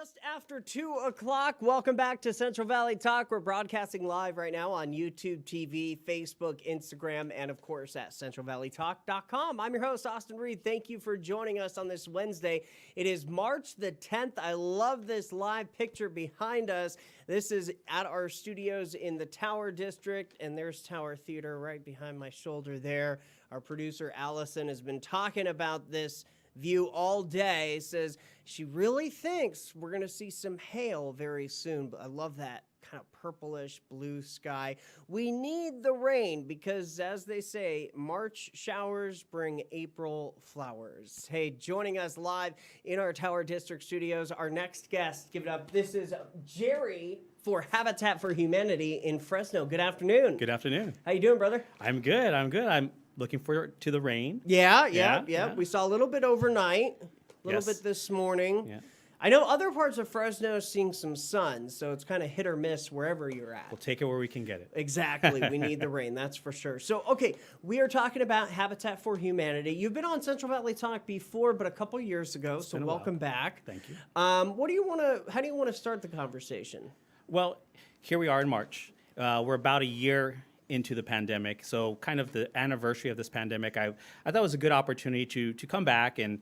Just after 2 o'clock, welcome back to Central Valley Talk. We're broadcasting live right now on YouTube TV, Facebook, Instagram, and of course at CentralValleyTalk.com. I'm your host, Austin Reed. Thank you for joining us on this Wednesday. It is March the 10th. I love this live picture behind us. This is at our studios in the Tower District, and there's Tower Theater right behind my shoulder there. Our producer, Allison, has been talking about this view all day. Says she really thinks we're going to see some hail very soon. But I love that kind of purplish blue sky. We need the rain because, as they say, March showers bring April flowers. Hey, joining us live in our Tower District studios, our next guest, give it up. This is Jerry for Habitat for Humanity in Fresno. Good afternoon. Good afternoon. How you doing, brother? I'm good. I'm looking forward to the rain. Yeah. We saw a little bit overnight, a little bit this morning. Yeah. I know other parts of Fresno are seeing some sun, so it's kind of hit or miss wherever you're at. We'll take it where we can get it. Exactly. We need the rain, that's for sure. So, okay, we are talking about Habitat for Humanity. You've been on Central Valley Talk before, but a couple years ago, so welcome back. Thank you. How do you want to start the conversation? Well, here we are in March. We're about a year into the pandemic, so kind of the anniversary of this pandemic, I thought it was a good opportunity to come back and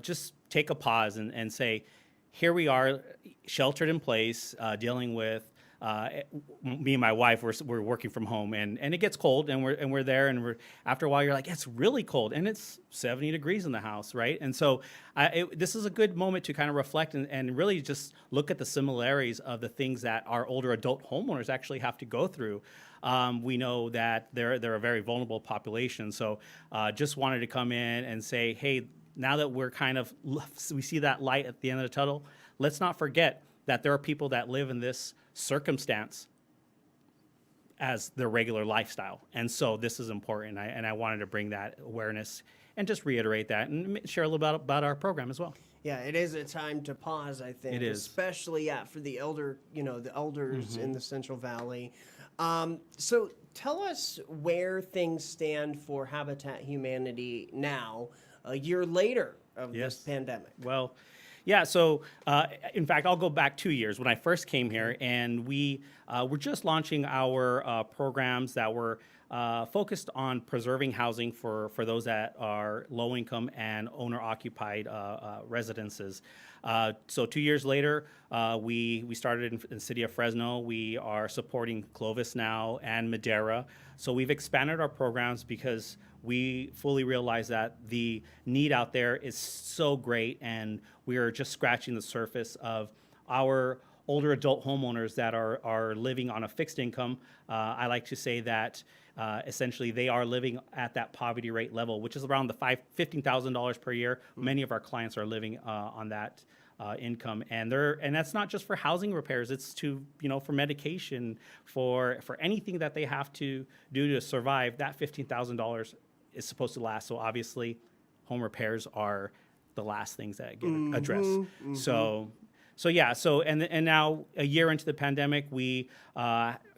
just take a pause and say, here we are, sheltered in place, dealing with me and my wife. We're working from home, and it gets cold, and we're there, and after a while you're like, it's really cold, and it's 70 degrees in the house, right? And so this is a good moment to kind of reflect and really just look at the similarities of the things that our older adult homeowners actually have to go through. We know that they're a very vulnerable population, so just wanted to come in and say, hey, now that we see that light at the end of the tunnel, let's not forget that there are people that live in this circumstance as their regular lifestyle. And so this is important, and I wanted to bring that awareness and just reiterate that and share a little bit about our program as well. Yeah, it is a time to pause, I think. It is. Especially, for the elders in the Central Valley. So tell us where things stand for Habitat Humanity now, a year later of this pandemic. Well, yeah, so in fact, I'll go back 2 years when I first came here, and we were just launching our programs that were focused on preserving housing for those that are low income and owner occupied residences. So 2 years later, we started in the city of Fresno. We are supporting Clovis now and Madera. So we've expanded our programs because we fully realize that the need out there is so great, and we are just scratching the surface of our older adult homeowners that are living on a fixed income. I like to say that essentially they are living at that poverty rate level, which is around the $15,000 per year. Many of our clients are living on that income, and that's not just for housing repairs. It's for medication, for anything that they have to do to survive. That $15,000 is supposed to last. So obviously, home repairs are the last things that get addressed. Mm-hmm. So now a year into the pandemic, we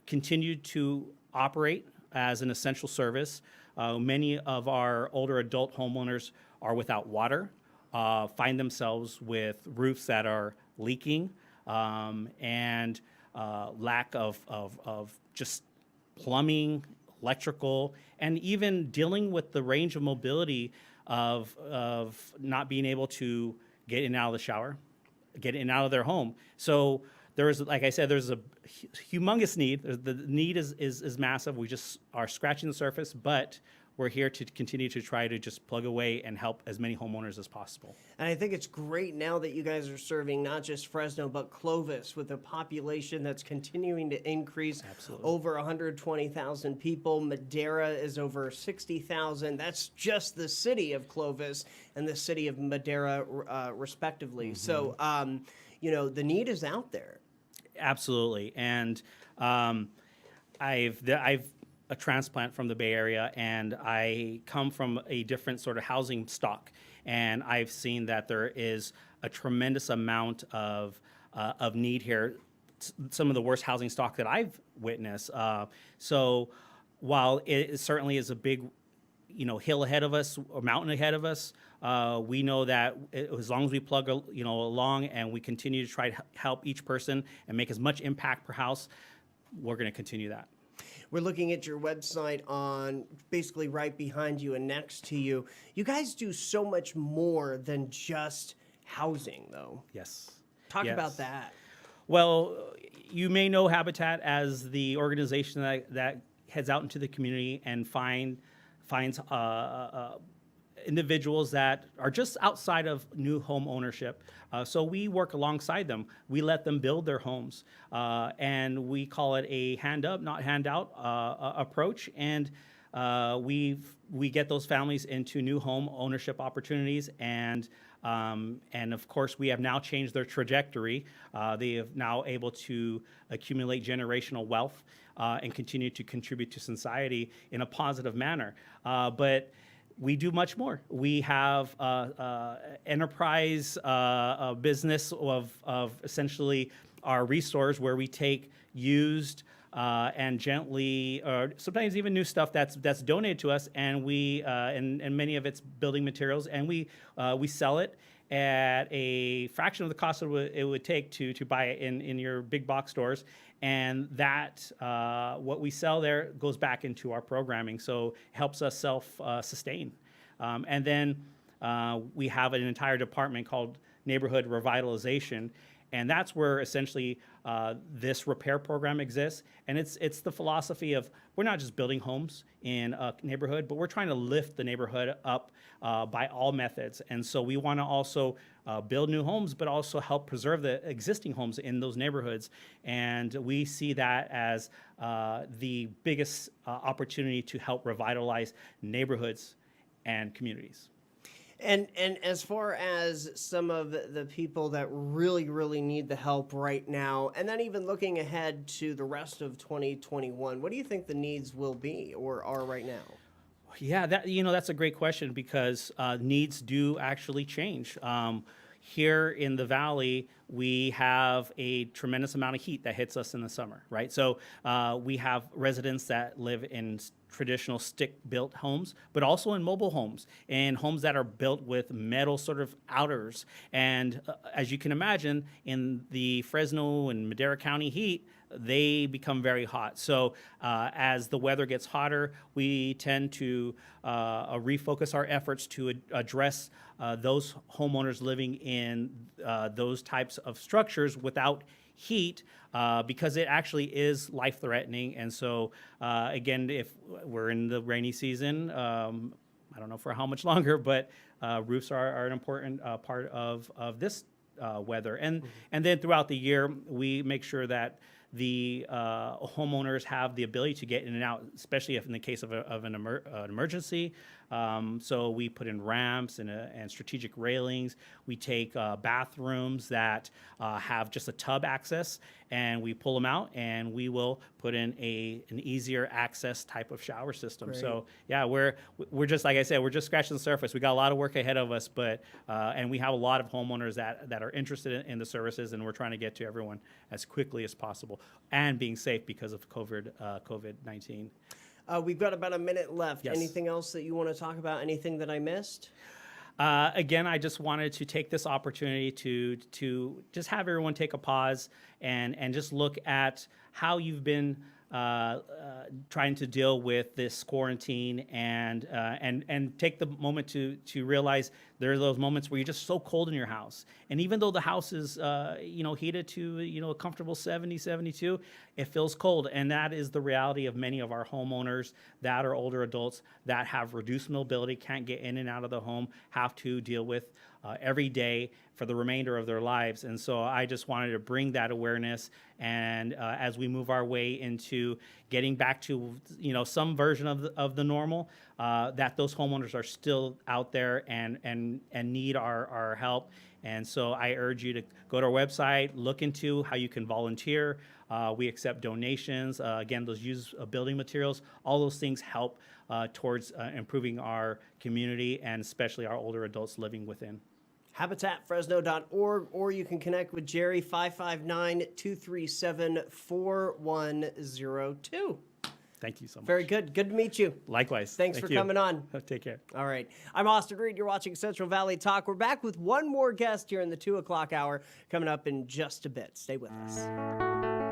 continued to operate as an essential service. Many of our older adult homeowners are without water, find themselves with roofs that are leaking, and lack of just plumbing, electrical, and even dealing with the range of mobility of not being able to get in and out of the shower, get in and out of their home. So there's, like I said, there's a humongous need. The need is massive. We just are scratching the surface, but we're here to continue to try to just plug away and help as many homeowners as possible. And I think it's great now that you guys are serving not just Fresno, but Clovis, with a population that's continuing to increase. Absolutely. Over 120,000 people. Madera is over 60,000. That's just the city of Clovis and the city of Madera, respectively. Mm-hmm. So, the need is out there. Absolutely. And I've a transplant from the Bay Area, and I come from a different sort of housing stock, and I've seen that there is a tremendous amount of need here. Some of the worst housing stock that I've witnessed. So while it certainly is a big hill ahead of us or mountain ahead of us. We know that as long as we plug along and we continue to try to help each person and make as much impact per house, we're going to continue that. We're looking at your website on basically right behind you and next to you. You guys do so much more than just housing, though. Yes. Talk Yes. about that. Well, you may know Habitat as the organization that heads out into the community and finds individuals that are just outside of new home ownership. So we work alongside them. We let them build their homes, and we call it a hand up, not hand out approach. And we get those families into new home ownership opportunities, and of course we have now changed their trajectory. They have now able to accumulate generational wealth and continue to contribute to society in a positive manner. But we do much more. We have enterprise business of essentially our resource, where we take used and gently, or sometimes even new stuff that's donated to us, and we and many of it's building materials, and we sell it at a fraction of the cost it would take to buy it in your big box stores. And that what we sell there goes back into our programming, so it helps us self-sustain. And then we have an entire department called Neighborhood Revitalization, and that's where essentially this repair program exists. And it's the philosophy of, we're not just building homes in a neighborhood, but we're trying to lift the neighborhood up by all methods. And so we want to also build new homes, but also help preserve the existing homes in those neighborhoods. And we see that as the biggest opportunity to help revitalize neighborhoods and communities. And as far as some of the people that really need the help right now, and then even looking ahead to the rest of 2021, what do you think the needs will be or are right now? Yeah, that's a great question, because needs do actually change. Here in the Valley, we have a tremendous amount of heat that hits us in the summer, right? So we have residents that live in traditional stick-built homes, but also in mobile homes, and homes that are built with metal sort of outers. And as you can imagine, in the Fresno and Madera County heat, they become very hot. So as the weather gets hotter, we tend to refocus our efforts to address those homeowners living in those types of structures without heat, because it actually is life-threatening. And so again, if we're in the rainy season, I don't know for how much longer, but roofs are an important part of this weather. And then throughout the year, we make sure that the homeowners have the ability to get in and out, especially if in the case of an emergency. So we put in ramps and strategic railings. We take bathrooms that have just a tub access, and we pull them out, and we will put in an easier access type of shower system. Great. So yeah, we're just, like I said, we're just scratching the surface. We got a lot of work ahead of us, but and we have a lot of homeowners that are interested in the services, and we're trying to get to everyone as quickly as possible, and being safe because of COVID-19. We've got about a minute left. Yes. Anything else that you want to talk about? Anything that I missed? Again, I just wanted to take this opportunity to just have everyone take a pause and just look at how you've been trying to deal with this quarantine, and take the moment to realize there are those moments where you're just so cold in your house. And even though the house is heated to a comfortable 70, 72, it feels cold. And that is the reality of many of our homeowners that are older adults that have reduced mobility, can't get in and out of the home, have to deal with every day for the remainder of their lives. And so I just wanted to bring that awareness, and as we move our way into getting back to some version of the normal, that those homeowners are still out there and need our help. And so I urge you to go to our website, look into how you can volunteer. We accept donations. Again, those used building materials, all those things help towards improving our community, and especially our older adults living within. HabitatFresno.org, or you can connect with Jerry, 559-237-4102. Thank you so much. Very good. Good to meet you. Likewise. Thanks Thank for you. coming on. Take care. All right. I'm Austin Reed. You're watching Central Valley Talk. We're back with one more guest here in the 2 o'clock hour coming up in just a bit. Stay with us.